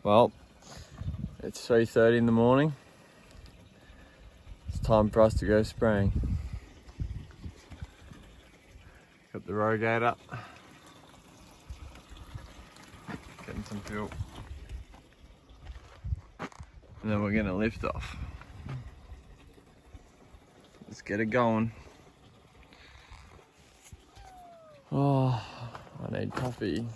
Well, it's 3:30 in the morning. It's time for us to go spraying. Got the rogator. Getting some fuel. And then we're gonna lift off. Let's get it going. Oh, I need coffee.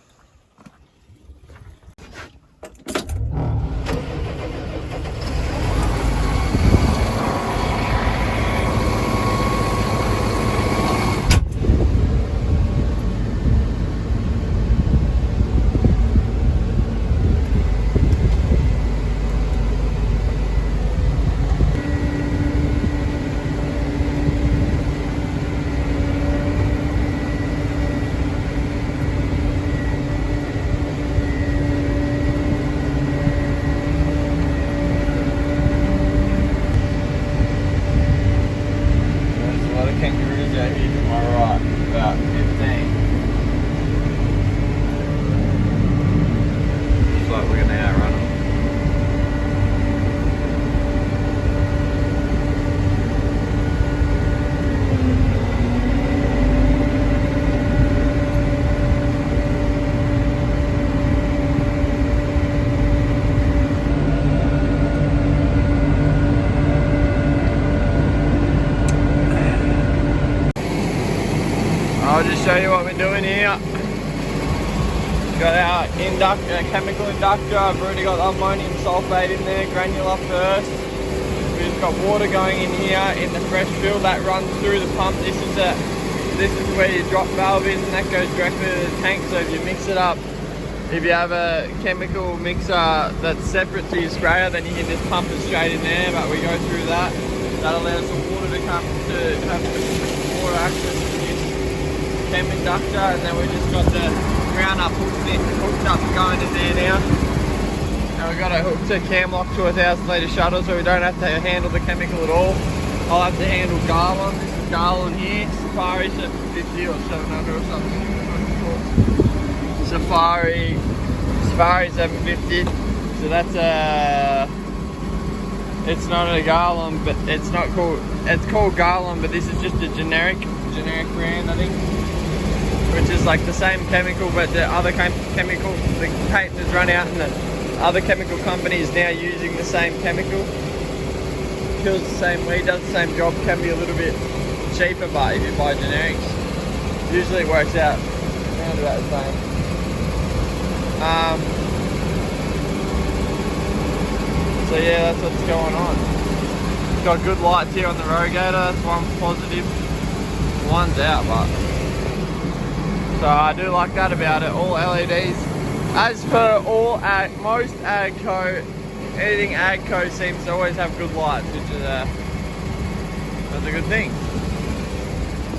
Kangaroos out here to my right, about 15. Looks like we're gonna outrun them. I'll just show you what we're doing here. Got our chemical inductor. I've already got ammonium sulfate in there, granular first. We've just got water going in here in the fresh fill that runs through the pump. This is where your drop valve is, and that goes directly to the tank. So if you mix it up, if you have a chemical mixer that's separate to your sprayer, then you can just pump it straight in there. But we go through that. That allows the water to come to have water access to this chem inductor, and then we just got the ground up hooked up going in there now. And we've got it hooked to cam lock to a 1,000 litre shuttle, so we don't have to handle the chemical at all. I'll have to handle Garland. This is Garland here. Safari 750 or 700 or something. Safari 750. So that's it's not a Garland, but it's called Garland, but this is just a generic brand, I think. Which is like the same chemical, but the other chemical, the patent has run out, and the other chemical company is now using the same chemical. Kills the same weed, does the same job, can be a little bit cheaper, but if you buy generics, usually it works out around about the same. So yeah, that's what's going on. Got good lights here on the rogator, that's one positive. One's out, but so I do like that about it, all LEDs. As per most agco, anything agco seems to always have good lights, which is that's a good thing.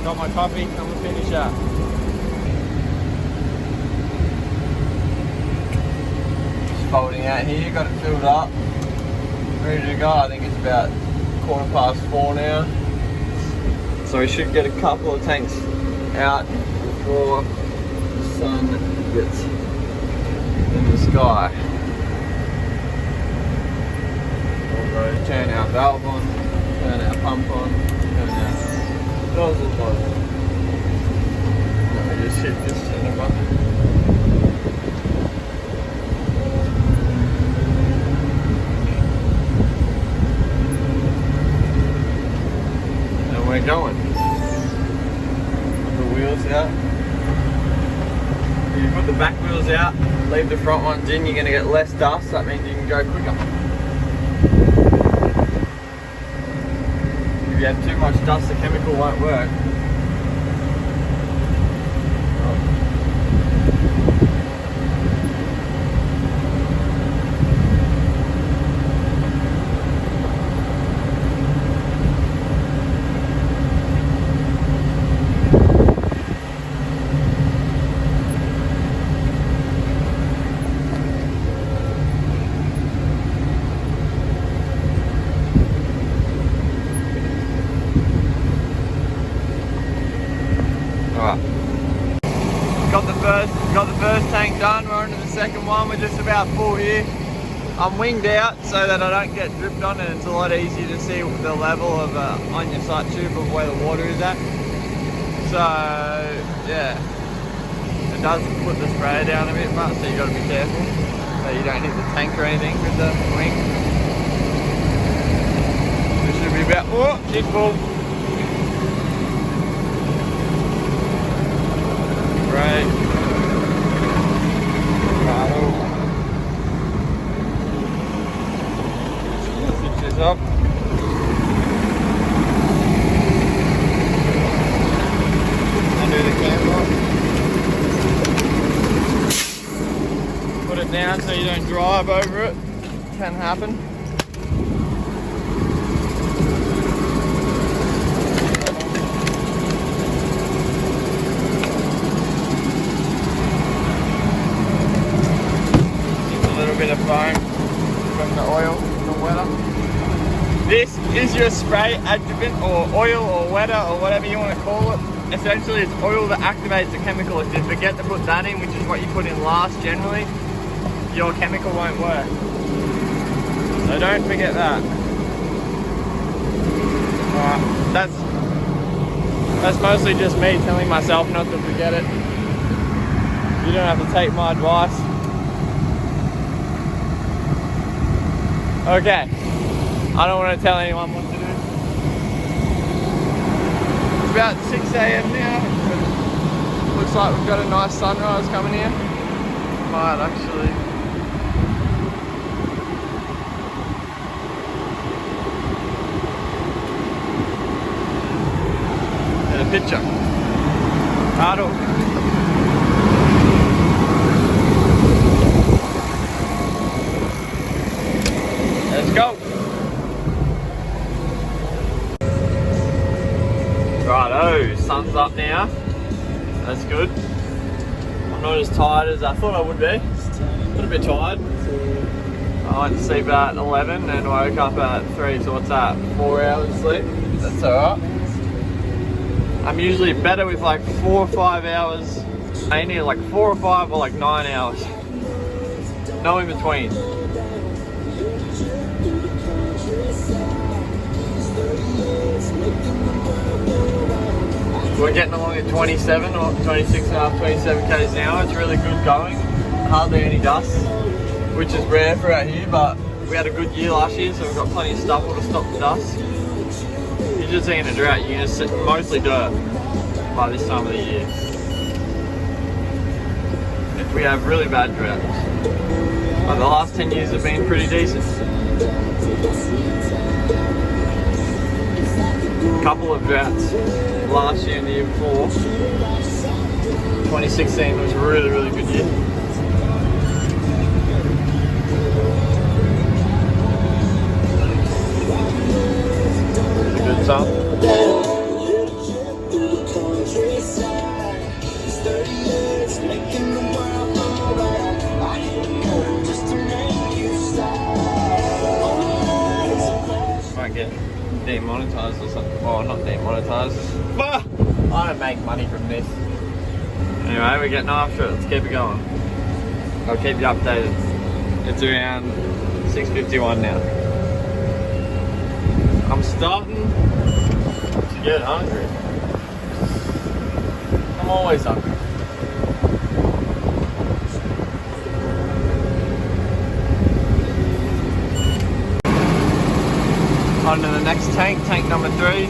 Got my coffee, I'm gonna finish up. Just folding out here, got it filled up, ready to go. I think it's about 4:15 now. So we should get a couple of tanks out before the sun gets in the sky. We'll go turn our valve on, turn our pump on, turn our nozzle on. Let me just hit this center button. And we're going. The wheels out. You put the back wheels out, leave the front ones in, you're going to get less dust, that means you can go quicker. If you have too much dust, the chemical won't work. Got the first tank done. We're on to the second one. We're just about full here. I'm winged out so that I don't get dripped on, and it's a lot easier to see the level of on your sight tube of where the water is at. So yeah, it does put the sprayer down a bit much, so you got to be careful so you don't hit the tank or anything with the wing. This should be about, oh, jig full. Right. Switch this up. Undo the camera. Put it down so you don't drive over it. Can happen. Bit of foam from the oil, the wetter. This is your spray adjuvant or oil or wetter or whatever you want to call it. Essentially it's oil that activates the chemical. If you forget to put that in, which is what you put in last generally, your chemical won't work. So don't forget that. Alright, that's mostly just me telling myself not to forget it. You don't have to take my advice. Okay, I don't want to tell anyone what to do. It's about 6 AM now. Looks like we've got a nice sunrise coming here. Might actually. Get a picture. Paddock. Let's go. Righto, sun's up now. That's good. I'm not as tired as I thought I would be. A little bit tired. I went to sleep at 11 and woke up at 3, so what's that? 4 hours sleep? That's alright. I'm usually better with like 4 or 5 hours. I need like 4 or 5 or like 9 hours. No in between. We're getting along at 27 or 26.5, 27 k's an hour. It's really good going. Hardly any dust, which is rare for out here, but we had a good year last year, so we've got plenty of stubble to stop the dust. You're just seeing a drought, you're going to see mostly dirt by this time of the year. If we have really bad droughts. But the last 10 years have been pretty decent. Couple of droughts last year and the year before. 2016 was a really, really good year. It's a good song. Might get demonetized or something. Well, not demonetized. I don't make money from this. Anyway, we're getting after it. Let's keep it going. I'll keep you updated. It's around 6:51 now. I'm starting to get hungry. I'm always hungry. On to the next tank, tank number 3.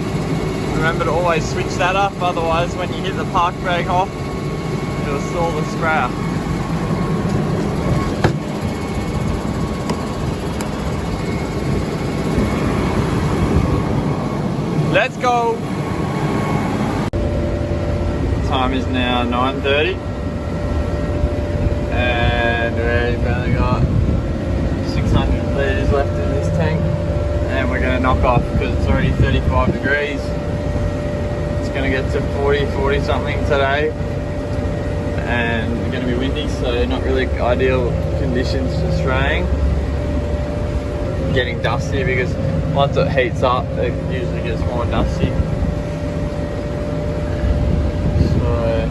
Remember to always switch that up, otherwise when you hit the park brake off, it'll stall the sprayer. Let's go! Time is now 9:30 and we've only got 600 litres left in this tank. And we're going to knock off because it's already 35 degrees. It's going to get to 40 something today. And it's going to be windy, so not really ideal conditions for spraying. Getting dusty because once it heats up, it usually gets more dusty. So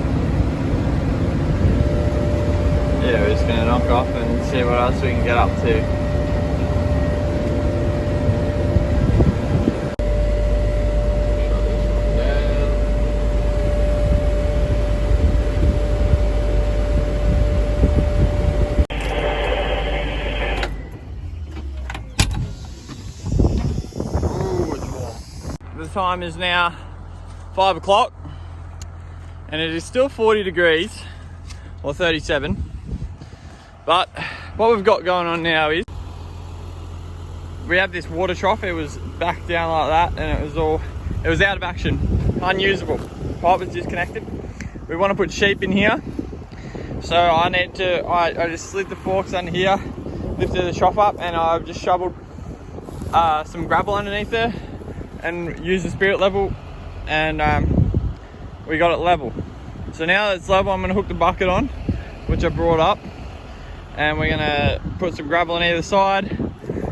yeah, we're just going to knock off and see what else we can get up to. time is now 5 o'clock and it is still 40 degrees or 37. But what we've got going on now is we have this water trough. It was back down like that and it was out of action, unusable. Pipe was disconnected. We want to put sheep in here. So I just slid the forks under here, lifted the trough up, and I've just shoveled some gravel underneath there and used the spirit level, and we got it level. So now that it's level, I'm gonna hook the bucket on, which I brought up, and we're gonna put some gravel on either side,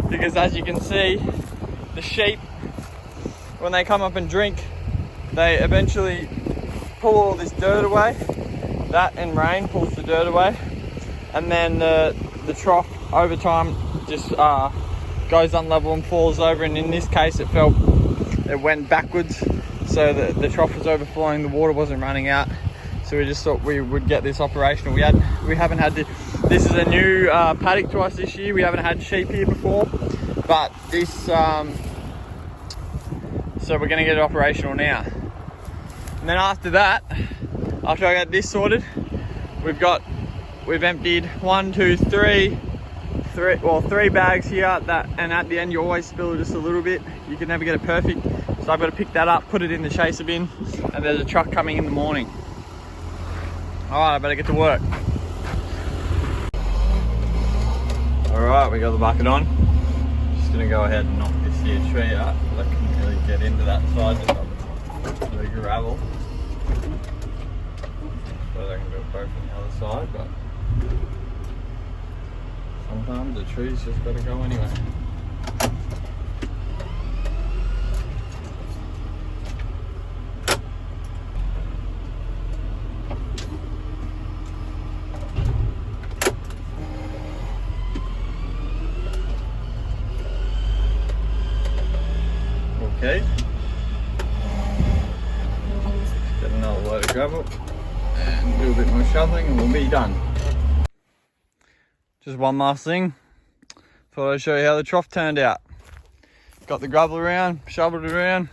because as you can see, the sheep, when they come up and drink, they eventually pull all this dirt away. That and rain pulls the dirt away, and then the trough over time just goes unlevel and falls over, and in this case it went backwards, so the trough was overflowing, the water wasn't running out. So we just thought we would get this operational. We haven't had this is a new paddock to us this year. We haven't had sheep here before, but this so we're gonna get it operational now. And then after that, after I get this sorted, we've emptied 3 bags here, and at the end you always spill just a little bit. You can never get it perfect. So I've got to pick that up, put it in the chaser bin, and there's a truck coming in the morning. Alright, I better get to work. Alright, we got the bucket on. Just gonna go ahead and knock this here tree out. I can really get into that side just up the gravel. So I can do it both on the other side, but sometimes the tree's just gotta go anyway. Okay. Get another load of gravel and do a bit more shoveling and we'll be done. Just one last thing. Thought I'd show you how the trough turned out. Got the gravel around, shoveled it around,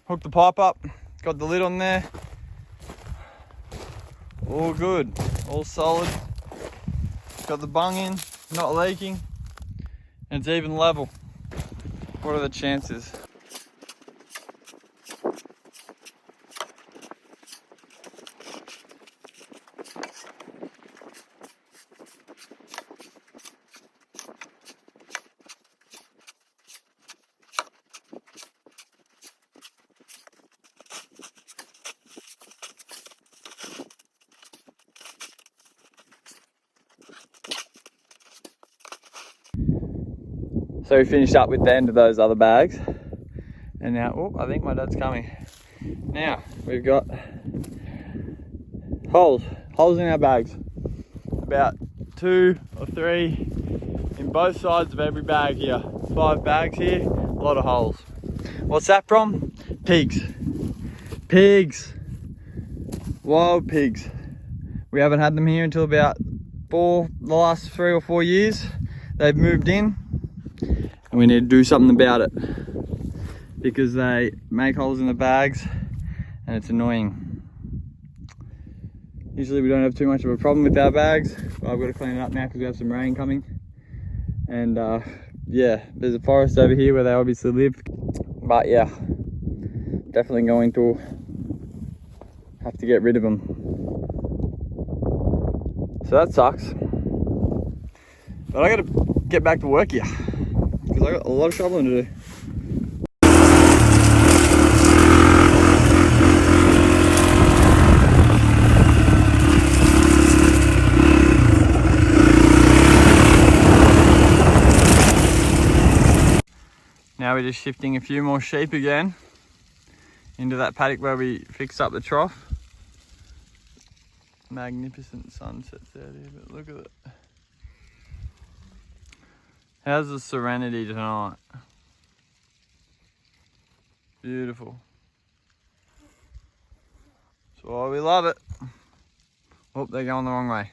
hooked the pipe up, got the lid on there. All good, all solid. Got the bung in, not leaking, and it's even level. What are the chances? So we finished up with the end of those other bags, and now, oh, I think my dad's coming. Now we've got holes in our bags, about 2 or 3 in both sides of every bag here. 5 bags here, a lot of holes. What's that from? Pigs, wild pigs. We haven't had them here until about the last 3 or 4 years. They've moved in. And we need to do something about it because they make holes in the bags and it's annoying. Usually we don't have too much of a problem with our bags, but I've got to clean it up now because we have some rain coming. And yeah, there's a forest over here where they obviously live. But yeah, definitely going to have to get rid of them. So that sucks. But I got to get back to work here, because I got a lot of shoveling to do. Now we're just shifting a few more sheep again into that paddock where we fixed up the trough. Magnificent sunsets out here, but look at it. How's the serenity tonight? Beautiful. That's why we love it. Oh, they're going the wrong way.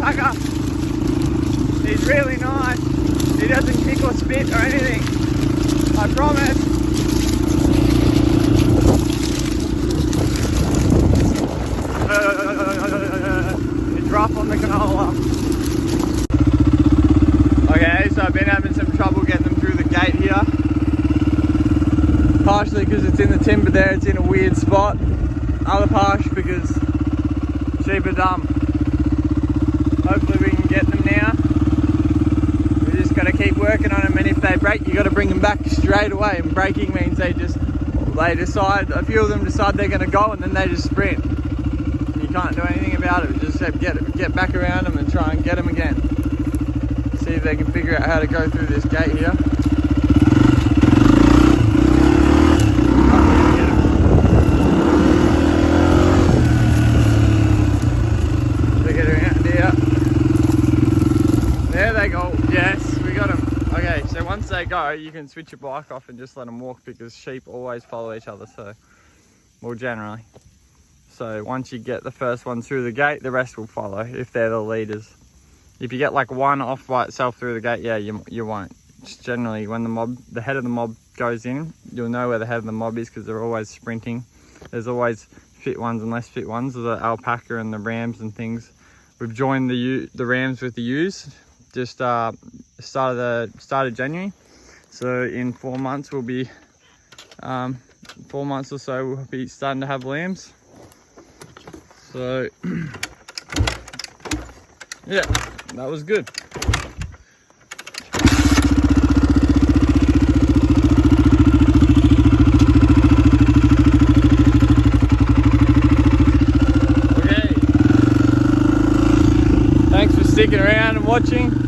alpaca. He's really nice. He doesn't kick or spit or anything. I promise. It's rough on the canola. Okay, so I've been having some trouble getting them through the gate here. Partially because it's in the timber there, it's in a weird spot. Other partially because sheep are dumb. Hopefully we can get them now. We just got to keep working on them, and if they break, you got to bring them back straight away. And breaking means they decide, a few of them decide they're going to go, and then they just sprint. And you can't do anything about it. Just get back around them and try and get them again. See if they can figure out how to go through this gate here. Get around here. There they go. Yes, we got them. Okay, so once they go, you can switch your bike off and just let them walk, because sheep always follow each other, so, well, generally. So once you get the first one through the gate, the rest will follow if they're the leaders. If you get like one off by itself through the gate, yeah, you won't. Just generally, when the head of the mob goes in, you'll know where the head of the mob is, because they're always sprinting. There's always fit ones and less fit ones, the alpaca and the rams and things. We've joined the rams with the ewes, just start of January. So in 4 months we'll be 4 months or so we'll be starting to have lambs. So yeah, that was good. Thanks for sticking around and watching.